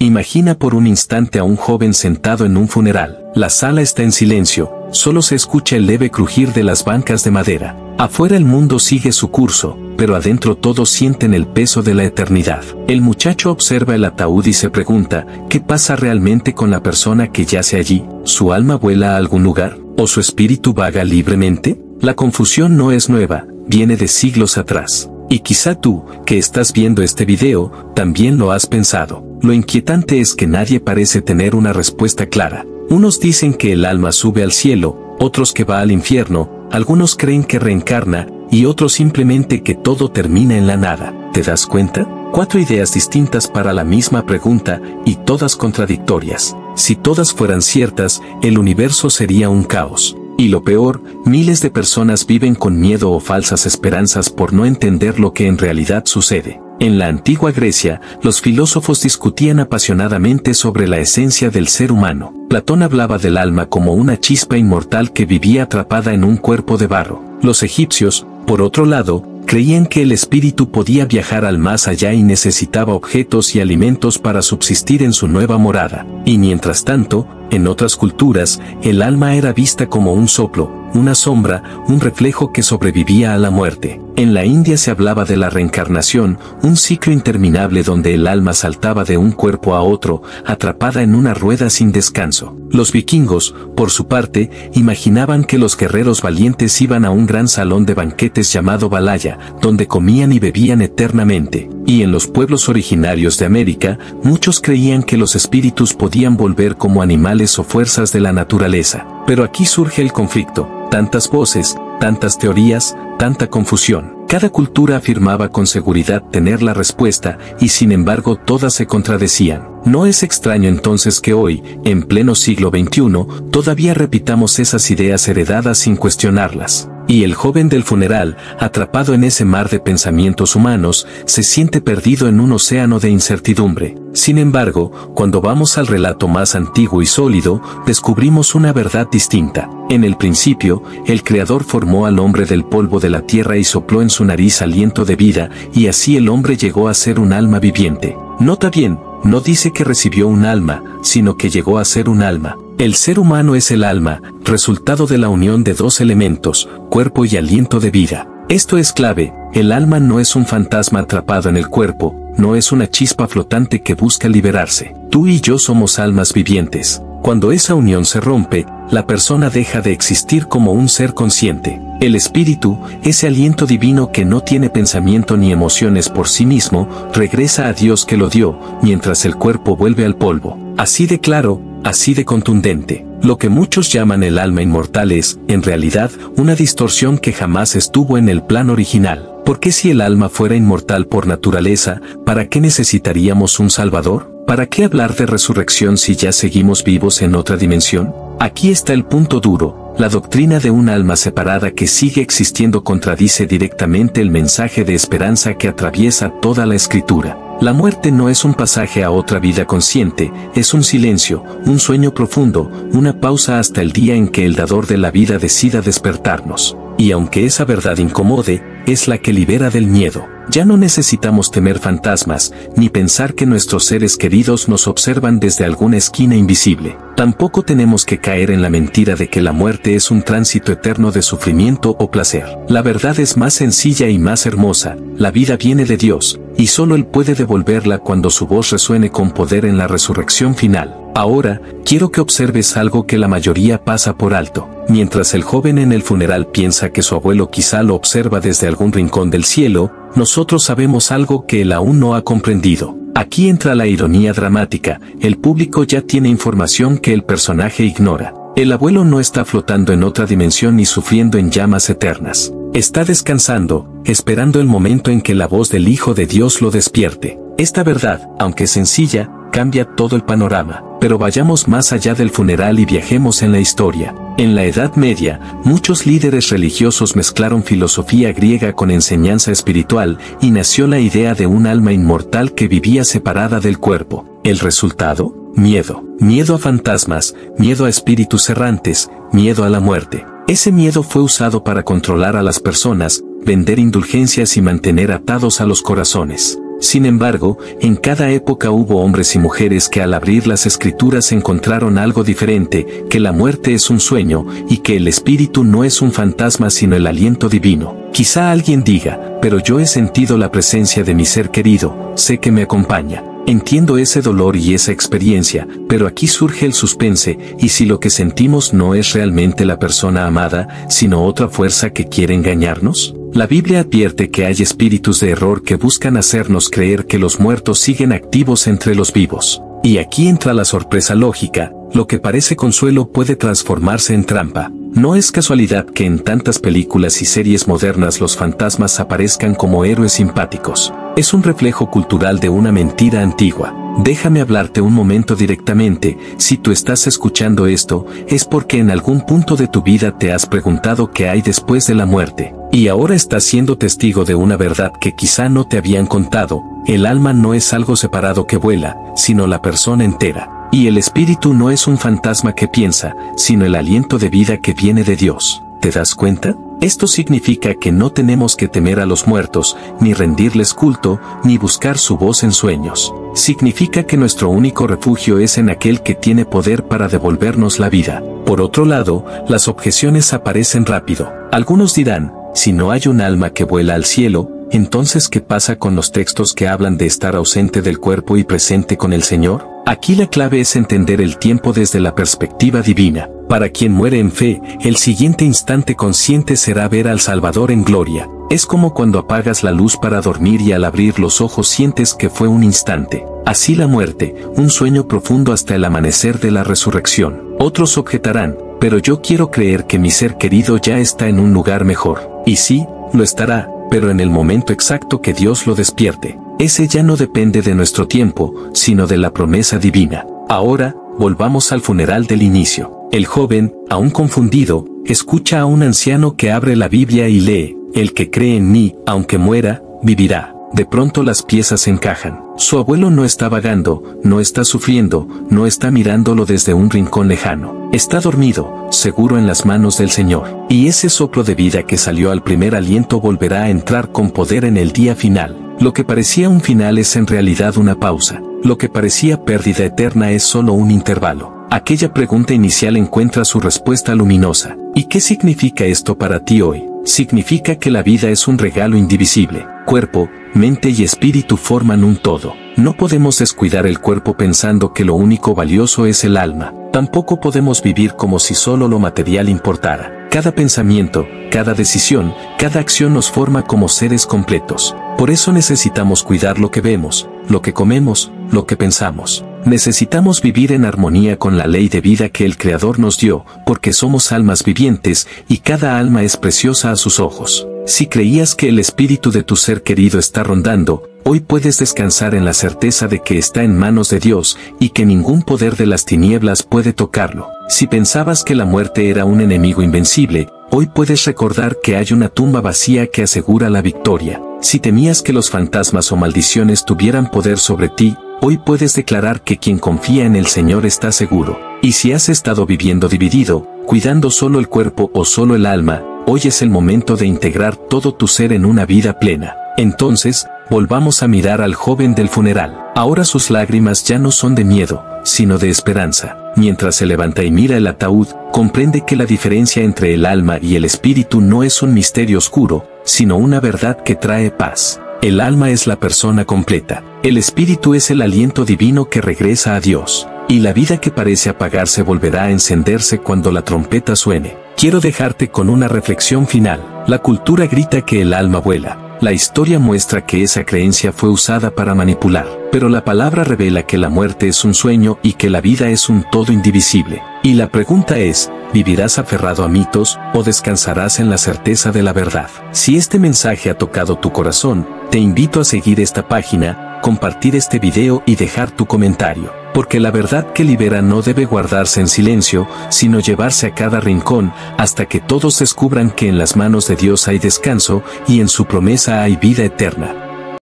Imagina por un instante a un joven sentado en un funeral. La sala está en silencio, solo se escucha el leve crujir de las bancas de madera. Afuera el mundo sigue su curso, pero adentro todos sienten el peso de la eternidad. El muchacho observa el ataúd y se pregunta, ¿qué pasa realmente con la persona que yace allí? ¿Su alma vuela a algún lugar? ¿O su espíritu vaga libremente? La confusión no es nueva, viene de siglos atrás. Y quizá tú, que estás viendo este video, también lo has pensado. Lo inquietante es que nadie parece tener una respuesta clara. Unos dicen que el alma sube al cielo, otros que va al infierno, algunos creen que reencarna, y otros simplemente que todo termina en la nada. ¿Te das cuenta? 4 ideas distintas para la misma pregunta, y todas contradictorias. Si todas fueran ciertas, el universo sería un caos. Y lo peor, miles de personas viven con miedo o falsas esperanzas por no entender lo que en realidad sucede. En la antigua Grecia, los filósofos discutían apasionadamente sobre la esencia del ser humano. Platón hablaba del alma como una chispa inmortal que vivía atrapada en un cuerpo de barro. Los egipcios, por otro lado, creían que el espíritu podía viajar al más allá y necesitaba objetos y alimentos para subsistir en su nueva morada. Y mientras tanto, en otras culturas, el alma era vista como un soplo, una sombra, un reflejo que sobrevivía a la muerte. En la India se hablaba de la reencarnación, un ciclo interminable donde el alma saltaba de un cuerpo a otro, atrapada en una rueda sin descanso. Los vikingos, por su parte, imaginaban que los guerreros valientes iban a un gran salón de banquetes llamado Valhalla, donde comían y bebían eternamente. Y en los pueblos originarios de América, muchos creían que los espíritus podían volver como animales o fuerzas de la naturaleza. Pero aquí surge el conflicto. Tantas voces, tantas teorías, tanta confusión. Cada cultura afirmaba con seguridad tener la respuesta, y sin embargo todas se contradecían. No es extraño entonces que hoy, en pleno siglo XXI, todavía repitamos esas ideas heredadas sin cuestionarlas. Y el joven del funeral, atrapado en ese mar de pensamientos humanos, se siente perdido en un océano de incertidumbre. Sin embargo, cuando vamos al relato más antiguo y sólido, descubrimos una verdad distinta. En el principio, el Creador formó al hombre del polvo de la tierra y sopló en su nariz aliento de vida, y así el hombre llegó a ser un alma viviente. Nota bien, no dice que recibió un alma, sino que llegó a ser un alma. El ser humano es el alma, resultado de la unión de 2 elementos, cuerpo y aliento de vida. Esto es clave, el alma no es un fantasma atrapado en el cuerpo, no es una chispa flotante que busca liberarse. Tú y yo somos almas vivientes. Cuando esa unión se rompe, la persona deja de existir como un ser consciente. El espíritu, ese aliento divino que no tiene pensamiento ni emociones por sí mismo, regresa a Dios que lo dio, mientras el cuerpo vuelve al polvo. Así de claro, así de contundente. Lo que muchos llaman el alma inmortal es, en realidad, una distorsión que jamás estuvo en el plan original. Porque si el alma fuera inmortal por naturaleza, ¿para qué necesitaríamos un Salvador? ¿Para qué hablar de resurrección si ya seguimos vivos en otra dimensión? Aquí está el punto duro. La doctrina de un alma separada que sigue existiendo contradice directamente el mensaje de esperanza que atraviesa toda la Escritura. La muerte no es un pasaje a otra vida consciente, es un silencio, un sueño profundo, una pausa hasta el día en que el dador de la vida decida despertarnos. Y aunque esa verdad incomode, es la que libera del miedo. Ya no necesitamos temer fantasmas, ni pensar que nuestros seres queridos nos observan desde alguna esquina invisible. Tampoco tenemos que caer en la mentira de que la muerte es un tránsito eterno de sufrimiento o placer. La verdad es más sencilla y más hermosa, la vida viene de Dios, y solo Él puede devolverla cuando su voz resuene con poder en la resurrección final. Ahora, quiero que observes algo que la mayoría pasa por alto. Mientras el joven en el funeral piensa que su abuelo quizá lo observa desde algún rincón del cielo, nosotros sabemos algo que él aún no ha comprendido. Aquí entra la ironía dramática, el público ya tiene información que el personaje ignora. El abuelo no está flotando en otra dimensión ni sufriendo en llamas eternas. Está descansando, esperando el momento en que la voz del Hijo de Dios lo despierte. Esta verdad, aunque sencilla, cambia todo el panorama. Pero vayamos más allá del funeral y viajemos en la historia. En la Edad Media, muchos líderes religiosos mezclaron filosofía griega con enseñanza espiritual y nació la idea de un alma inmortal que vivía separada del cuerpo. ¿El resultado? Miedo. Miedo a fantasmas, miedo a espíritus errantes, miedo a la muerte. Ese miedo fue usado para controlar a las personas, vender indulgencias y mantener atados a los corazones. Sin embargo, en cada época hubo hombres y mujeres que al abrir las escrituras encontraron algo diferente, que la muerte es un sueño, y que el espíritu no es un fantasma sino el aliento divino. Quizá alguien diga, pero yo he sentido la presencia de mi ser querido, sé que me acompaña. Entiendo ese dolor y esa experiencia, pero aquí surge el suspense, y si lo que sentimos no es realmente la persona amada, sino otra fuerza que quiere engañarnos. La Biblia advierte que hay espíritus de error que buscan hacernos creer que los muertos siguen activos entre los vivos. Y aquí entra la sorpresa lógica, lo que parece consuelo puede transformarse en trampa. No es casualidad que en tantas películas y series modernas los fantasmas aparezcan como héroes simpáticos. Es un reflejo cultural de una mentira antigua. Déjame hablarte un momento directamente, si tú estás escuchando esto, es porque en algún punto de tu vida te has preguntado qué hay después de la muerte, y ahora estás siendo testigo de una verdad que quizá no te habían contado. El alma no es algo separado que vuela, sino la persona entera. Y el espíritu no es un fantasma que piensa, sino el aliento de vida que viene de Dios. ¿Te das cuenta? Esto significa que no tenemos que temer a los muertos, ni rendirles culto, ni buscar su voz en sueños. Significa que nuestro único refugio es en aquel que tiene poder para devolvernos la vida. Por otro lado, las objeciones aparecen rápido. Algunos dirán, si no hay un alma que vuela al cielo, entonces ¿qué pasa con los textos que hablan de estar ausente del cuerpo y presente con el Señor? Aquí la clave es entender el tiempo desde la perspectiva divina. Para quien muere en fe, el siguiente instante consciente será ver al Salvador en gloria. Es como cuando apagas la luz para dormir y al abrir los ojos sientes que fue un instante. Así la muerte, un sueño profundo hasta el amanecer de la resurrección. Otros objetarán, pero yo quiero creer que mi ser querido ya está en un lugar mejor. Y sí, lo estará, pero en el momento exacto que Dios lo despierte. Ese ya no depende de nuestro tiempo, sino de la promesa divina. Ahora, volvamos al funeral del inicio. El joven, aún confundido, escucha a un anciano que abre la Biblia y lee, el que cree en mí, aunque muera, vivirá. De pronto las piezas encajan. Su abuelo no está vagando, no está sufriendo, no está mirándolo desde un rincón lejano. Está dormido, seguro en las manos del Señor. Y ese soplo de vida que salió al primer aliento volverá a entrar con poder en el día final. Lo que parecía un final es en realidad una pausa. Lo que parecía pérdida eterna es solo un intervalo. Aquella pregunta inicial encuentra su respuesta luminosa. ¿Y qué significa esto para ti hoy? Significa que la vida es un regalo indivisible. Cuerpo, mente y espíritu forman un todo. No podemos descuidar el cuerpo pensando que lo único valioso es el alma. Tampoco podemos vivir como si solo lo material importara. Cada pensamiento, cada decisión, cada acción nos forma como seres completos. Por eso necesitamos cuidar lo que vemos, lo que comemos, lo que pensamos. Necesitamos vivir en armonía con la ley de vida que el Creador nos dio, porque somos almas vivientes y cada alma es preciosa a sus ojos. Si creías que el espíritu de tu ser querido está rondando, hoy puedes descansar en la certeza de que está en manos de Dios y que ningún poder de las tinieblas puede tocarlo. Si pensabas que la muerte era un enemigo invencible, hoy puedes recordar que hay una tumba vacía que asegura la victoria. Si temías que los fantasmas o maldiciones tuvieran poder sobre ti, hoy puedes declarar que quien confía en el Señor está seguro. Y si has estado viviendo dividido, cuidando solo el cuerpo o solo el alma, hoy es el momento de integrar todo tu ser en una vida plena. Entonces, volvamos a mirar al joven del funeral. Ahora sus lágrimas ya no son de miedo, sino de esperanza. Mientras se levanta y mira el ataúd, comprende que la diferencia entre el alma y el espíritu no es un misterio oscuro, sino una verdad que trae paz. El alma es la persona completa. El espíritu es el aliento divino que regresa a Dios. Y la vida que parece apagarse volverá a encenderse cuando la trompeta suene. Quiero dejarte con una reflexión final. La cultura grita que el alma vuela. La historia muestra que esa creencia fue usada para manipular, pero la palabra revela que la muerte es un sueño y que la vida es un todo indivisible. Y la pregunta es, ¿vivirás aferrado a mitos o descansarás en la certeza de la verdad? Si este mensaje ha tocado tu corazón, te invito a seguir esta página, compartir este video y dejar tu comentario, porque la verdad que libera no debe guardarse en silencio, sino llevarse a cada rincón, hasta que todos descubran que en las manos de Dios hay descanso y en su promesa hay vida eterna.